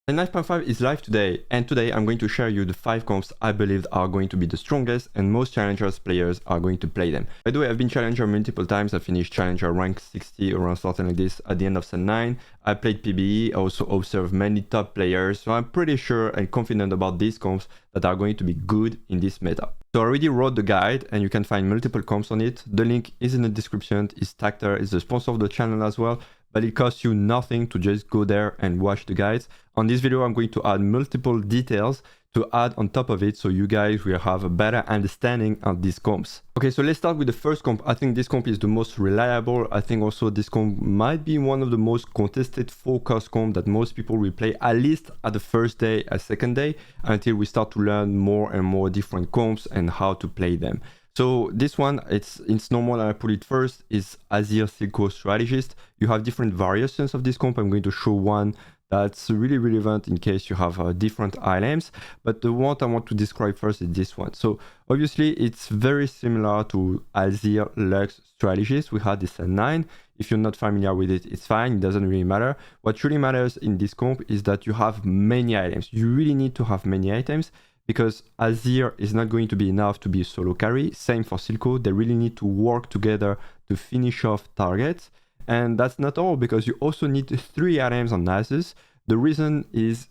And 9.5 is live today, and today I'm going to share you the 5 comps I believe are going to be the strongest and most challengers players are going to play them. By the way, I've been challenger multiple times. I finished challenger rank 60 around something like this at the end of Sen 9. I played PBE, I also observed many top players, so I'm pretty sure and confident about these comps that are going to be good in this meta. So I already wrote the guide and you can find multiple comps on it. The link is in the description. It's Tacter, it's the sponsor of the channel as well, but it costs you nothing to just go there and watch the guides. On this video, I'm going to add multiple details to add on top of it so you guys will have a better understanding of these comps. Okay, so let's start with the first comp. I think this comp is the most reliable. I think also this comp might be one of the most contested focus comp that most people will play, at least at the first day, a second day, until we start to learn more and more different comps and how to play them. So this one, it's normal, I put it first, is Azir Silco Strategist. You have different variations of this comp. I'm going to show one that's really relevant in case you have different items, but the one I want to describe first is this one. So obviously it's very similar to Azir Lux Strategist. We had this at 9. If you're not familiar with it, it's fine, it doesn't really matter. What really matters in this comp is that you have many items. You really need to have many items, because Azir is not going to be enough to be a solo carry. Same for Silco, they really need to work together to finish off targets. And that's not all, because you also need 3 items on Nasus. The reason is,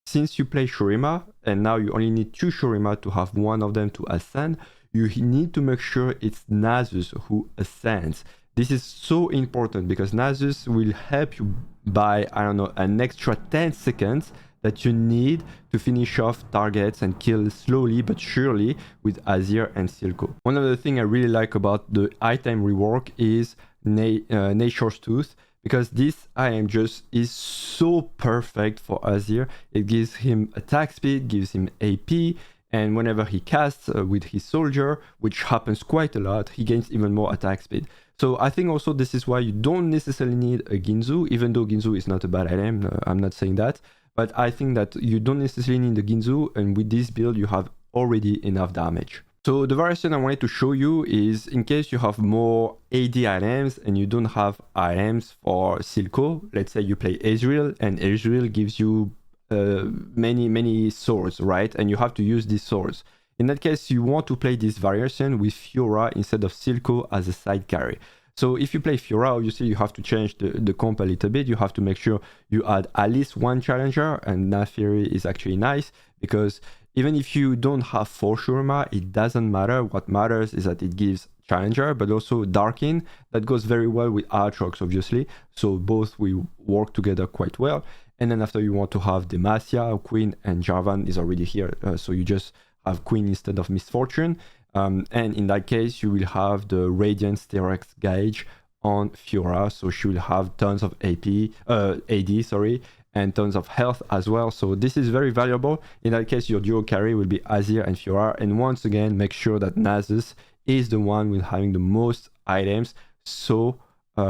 since you play Shurima, and now you only need 2 Shurima to have one of them to ascend, you need to make sure it's Nasus who ascends. This is so important, because Nasus will help you by, I don't know, an extra 10 seconds that you need to finish off targets and kill slowly but surely with Azir and Silco. One of the things I really like about the item rework is Nature's Tooth, because this item just is so perfect for Azir. It gives him attack speed, gives him AP, and whenever he casts with his soldier, which happens quite a lot, he gains even more attack speed. So I think also this is why you don't necessarily need a Ginzu, even though Ginzu is not a bad item, I'm not saying that. But I think that you don't necessarily need the Ginzu, and with this build you have already enough damage. So the variation I wanted to show you is, in case you have more AD items and you don't have items for Silco, let's say you play Ezreal and Ezreal gives you many swords, right? And you have to use these swords. In that case, you want to play this variation with Fiora instead of Silco as a side carry. So if you play Fiora, obviously you have to change the comp a little bit. You have to make sure you add at least 1 challenger, and Naafiri is actually nice, because even if you don't have 4 Shurima, it doesn't matter. What matters is that it gives challenger, but also Darkin. That goes very well with Aatrox, obviously. So both will work together quite well. And then after, you want to have Demacia, Queen, and Jarvan is already here. So you just have Queen instead of Misfortune. And in that case, you will have the Radiant Sterex gauge on Fiora, so she will have tons of AD, sorry, and tons of health as well. So this is very valuable. In that case, your duo carry will be Azir and Fiora, and once again, make sure that Nasus is the one with having the most items, so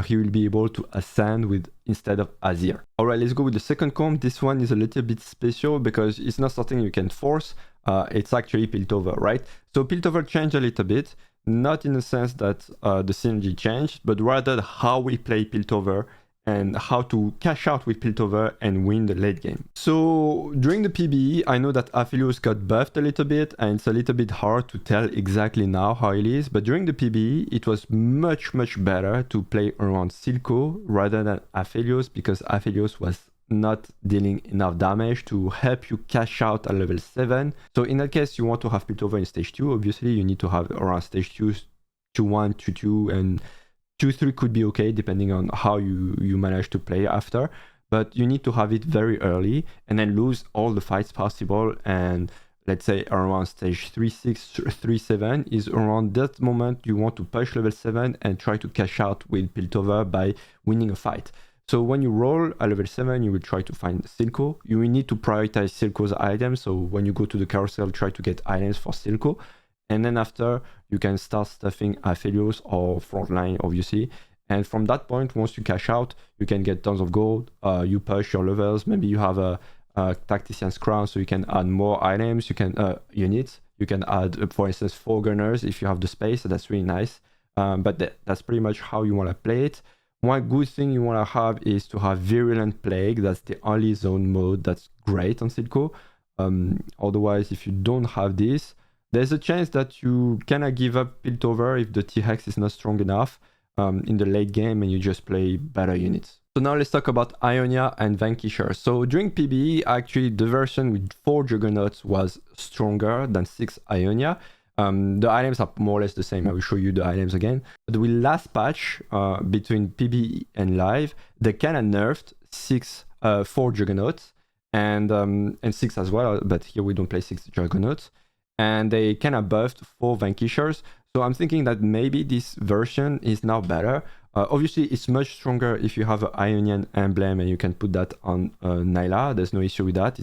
he will be able to ascend with instead of Azir. Alright, let's go with the second comp. This one is a little bit special because it's not something you can force. It's actually Piltover, right? So Piltover changed a little bit, not in the sense that the synergy changed, but rather how we play Piltover and how to cash out with Piltover and win the late game. So during the PBE, I know that Aphelios got buffed a little bit, and it's a little bit hard to tell exactly now how it is, but during the PBE, it was much better to play around Silco rather than Aphelios, because Aphelios was not dealing enough damage to help you cash out at level 7. So in that case, you want to have Piltover in stage 2. Obviously, you need to have around stage 2, 2-1, 2-2, and 2-3 could be okay, depending on how you manage to play after. But you need to have it very early and then lose all the fights possible. And let's say around stage 3-6, 3-7 is around that moment you want to push level 7 and try to cash out with Piltover by winning a fight. So when you roll at level 7, you will try to find Silco. You will need to prioritize Silco's items. So when you go to the carousel, try to get items for Silco. And then after, you can start stuffing Aphelios or Frontline, obviously. And from that point, once you cash out, you can get tons of gold. You push your levels. Maybe you have a Tactician's Crown, so you can add more items. You can units. You can add, for instance, 4 gunners if you have the space. So that's really nice. But that's pretty much how you want to play it. One good thing you want to have is to have Virulent Plague. That's the only zone mode that's great on Silco. Otherwise, if you don't have this, there's a chance that you kind of give up Piltover if the T-Hex is not strong enough in the late game and you just play better units. So now let's talk about Ionia and Vanquisher. So during PBE, actually the version with 4 Juggernauts was stronger than 6 Ionia. The items are more or less the same. I will show you the items again. But with last patch between PBE and live, they kind of nerfed 4 Juggernauts and 6 as well. But here we don't play 6 Juggernauts. And they kind of buffed 4 Vanquishers. So I'm thinking that maybe this version is now better. Obviously, it's much stronger if you have an Ionian emblem and you can put that on Nyla. There's no issue with that.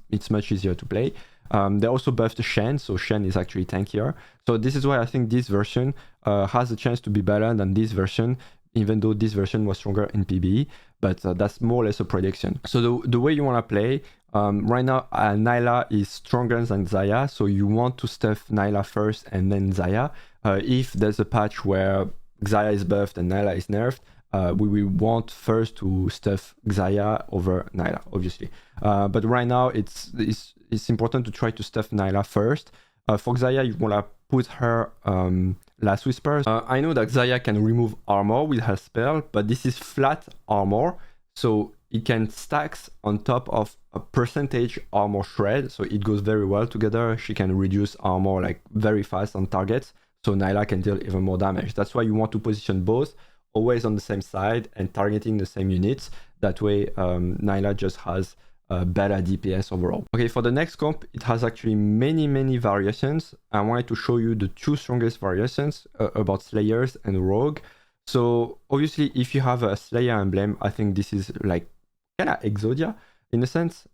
It's much easier to play. They also buffed Shen, so Shen is actually tankier. So this is why I think this version has a chance to be better than this version, even though this version was stronger in PBE. But that's more or less a prediction. So the way you want to play, right now Nyla is stronger than Xayah, so you want to stuff Nyla first and then Xayah. If there's a patch where Xayah is buffed and Nyla is nerfed, we will want first to stuff Xayah over Nyla, obviously. But right now it's important to try to stuff Nyla first. For Xayah, you want to put her Last Whispers. I know that Xayah can remove armor with her spell, but this is flat armor, so it can stack on top of a percentage armor shred, so it goes very well together. She can reduce armor like very fast on targets, so Nyla can deal even more damage. That's why you want to position both always on the same side and targeting the same units. That way Nyla just has better DPS overall. Okay, for the next comp, it has actually many variations. I wanted to show you the 2 strongest variations about Slayers and Rogue. So obviously, if you have a Slayer emblem, I think this is like kind of Exodia in a sense,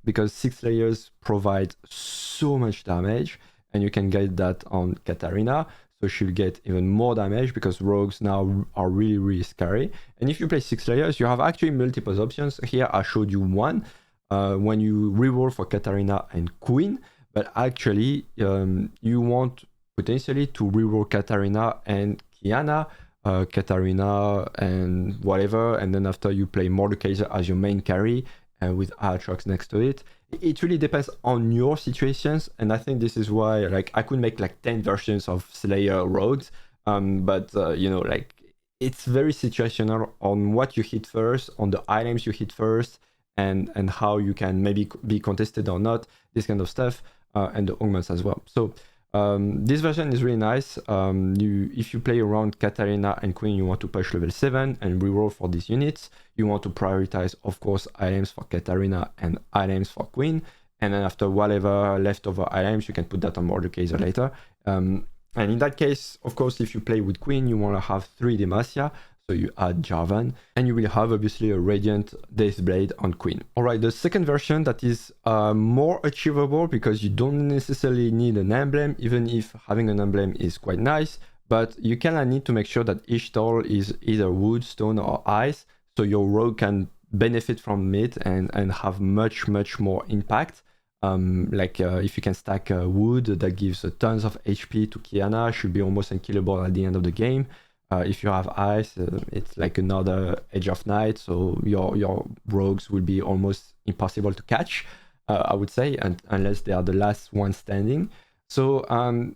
because 6 Slayers provide so much damage, and you can get that on Katarina. So she'll get even more damage because rogues now are really scary. And if you play 6 Slayers, you have actually multiple options. Here I showed you one when you reroll for Katarina and Queen, but actually you want potentially to reroll Katarina and Kiana, Katarina and whatever, and then after you play Mordekaiser as your main carry and with Aatrox next to it. It really depends on your situations, and I think this is why like I could make like 10 versions of Slayer rogues, but you know, like it's very situational on what you hit first, on the items you hit first, and how you can maybe be contested or not, this kind of stuff, and the augments as well. So this version is really nice. If you play around Katarina and Queen, you want to push level 7 and reroll for these units. You want to prioritize, of course, items for Katarina and items for Queen. And then after whatever leftover items, you can put that on Mordekaiser later. And in that case, of course, if you play with Queen, you want to have 3 Demacia. So you add Jarvan, and you will have obviously a Radiant Deathblade on Queen. Alright, the second version that is more achievable because you don't necessarily need an emblem, even if having an emblem is quite nice, but you kind of need to make sure that each tile is either wood, stone or ice, so your rogue can benefit from it and have much more impact. If you can stack wood, that gives tons of HP to Kiana, should be almost unkillable at the end of the game. If you have ice, it's like another Edge of Night, so your rogues will be almost impossible to catch, I would say, unless they are the last one standing. So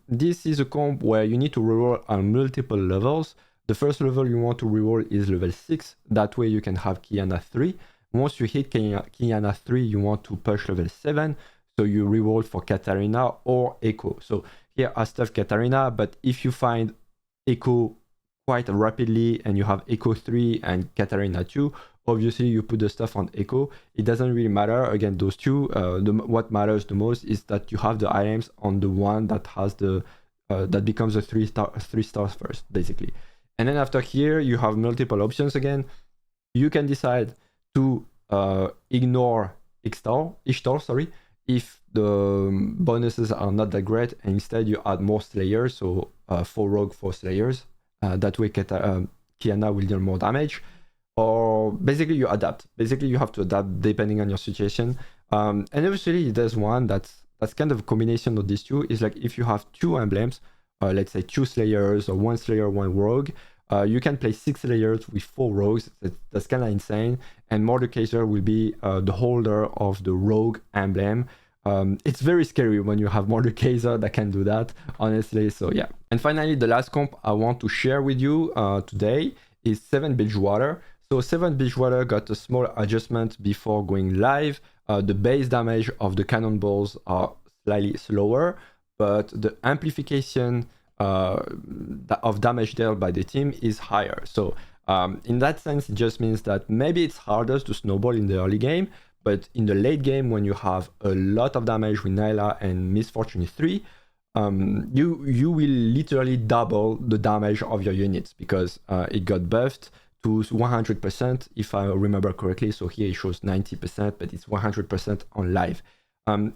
this is a comp where you need to reroll on multiple levels. The first level you want to reroll is level 6, that way you can have Kiana 3. Once you hit Kiana 3, you want to push level 7, so you reroll for Katarina or Echo. So here I stuff Katarina, but if you find Echo quite rapidly and you have Echo 3 and Katarina 2, obviously you put the stuff on Echo. It doesn't really matter, again, those two. What matters the most is that you have the items on the one that has the that becomes a 3 stars first, basically. And then after here you have multiple options again. You can decide to ignore Ishtar, sorry, if the bonuses are not that great, and instead you add more Slayers, so 4 rogue, 4 Slayers. That way Kiana will deal more damage, or basically you adapt. Basically you have to adapt depending on your situation. And eventually there's one that's kind of a combination of these two, is like if you have 2 emblems, let's say 2 Slayers or 1 Slayer, 1 rogue, You can play 6 layers with 4 rogues. That's kind of insane. And Mordekaiser will be the holder of the rogue emblem. It's very scary when you have Mordekaiser that can do that, honestly. So yeah. And finally, the last comp I want to share with you today is 7 Bilgewater. So 7 Bilgewater got a small adjustment before going live. The base damage of the cannonballs are slightly slower, but the amplification of damage dealt by the team is higher. So in that sense, it just means that maybe it's harder to snowball in the early game, but in the late game, when you have a lot of damage with Nyla and Misfortune 3, you will literally double the damage of your units because it got buffed to 100% if I remember correctly. So here it shows 90%, but it's 100% on live.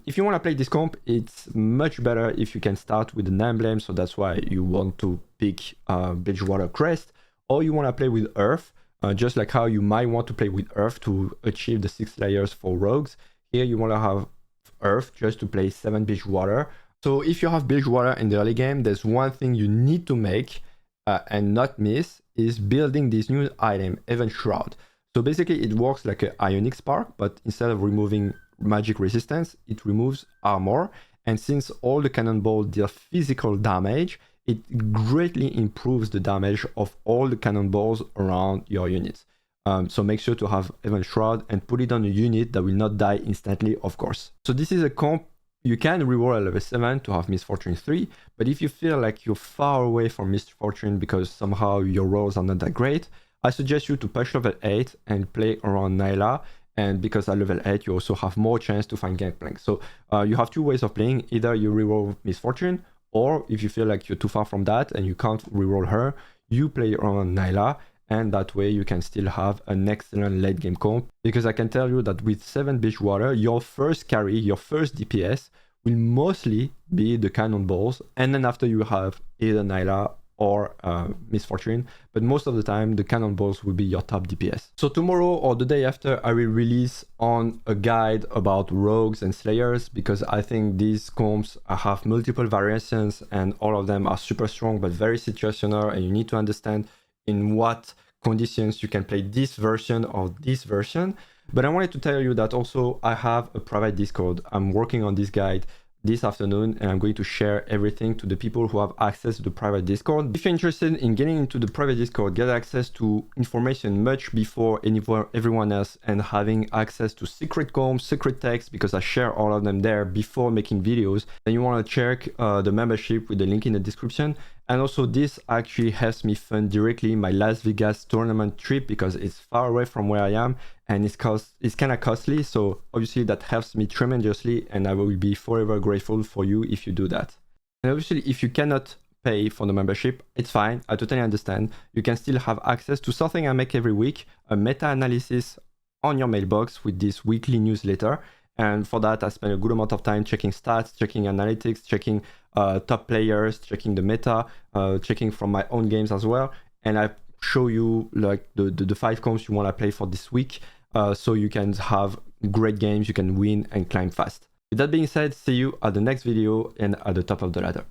If you want to play this comp, it's much better if you can start with an emblem, so that's why you want to pick Bilgewater Crest, or you want to play with Earth, just like how you might want to play with Earth to achieve the 6 layers for rogues. Here you want to have Earth just to play 7 Bilgewater. So if you have Bilgewater in the early game, there's one thing you need to make and not miss, is building this new item, Event Shroud. So basically it works like an Ionic Spark, but instead of removing magic resistance, it removes armor, and since all the cannonballs deal physical damage, it greatly improves the damage of all the cannonballs around your units. So make sure to have Event Shroud and put it on a unit that will not die instantly, of course. So this is a comp you can reroll at level 7 to have Misfortune 3, but if you feel like you're far away from Misfortune because somehow your rolls are not that great, I suggest you to push level 8 and play around Nyla. And because at level 8, you also have more chance to find Gangplank. So you have 2 ways of playing. Either you reroll Misfortune, or if you feel like you're too far from that and you can't reroll her, you play around Nyla, and that way you can still have an excellent late game comp. Because I can tell you that with 7 Bilgewater, your first carry, your first DPS, will mostly be the cannonballs, and then after you have either Nyla or Misfortune, but most of the time the cannonballs will be your top DPS. So tomorrow or the day after, I will release on a guide about rogues and slayers, because I think these comps have multiple variations and all of them are super strong but very situational, and you need to understand in what conditions you can play this version or this version. But I wanted to tell you that also I have a private Discord. I'm working on this guide this afternoon, and I'm going to share everything to the people who have access to the private Discord. If you're interested in getting into the private Discord, get access to information much before everyone else, and having access to secret comps, secret texts, because I share all of them there before making videos, then you want to check the membership with the link in the description. And also this actually helps me fund directly my Las Vegas tournament trip, because it's far away from where I am and it's kind of costly. So obviously that helps me tremendously, and I will be forever grateful for you if you do that. And obviously if you cannot pay for the membership, it's fine. I totally understand. You can still have access to something I make every week, a meta-analysis on your mailbox with this weekly newsletter. And for that, I spend a good amount of time checking stats, checking analytics, checking top players, checking the meta, checking from my own games as well. And I show you like the 5 comps you want to play for this week, so you can have great games, you can win and climb fast. With that being said, see you at the next video and at the top of the ladder.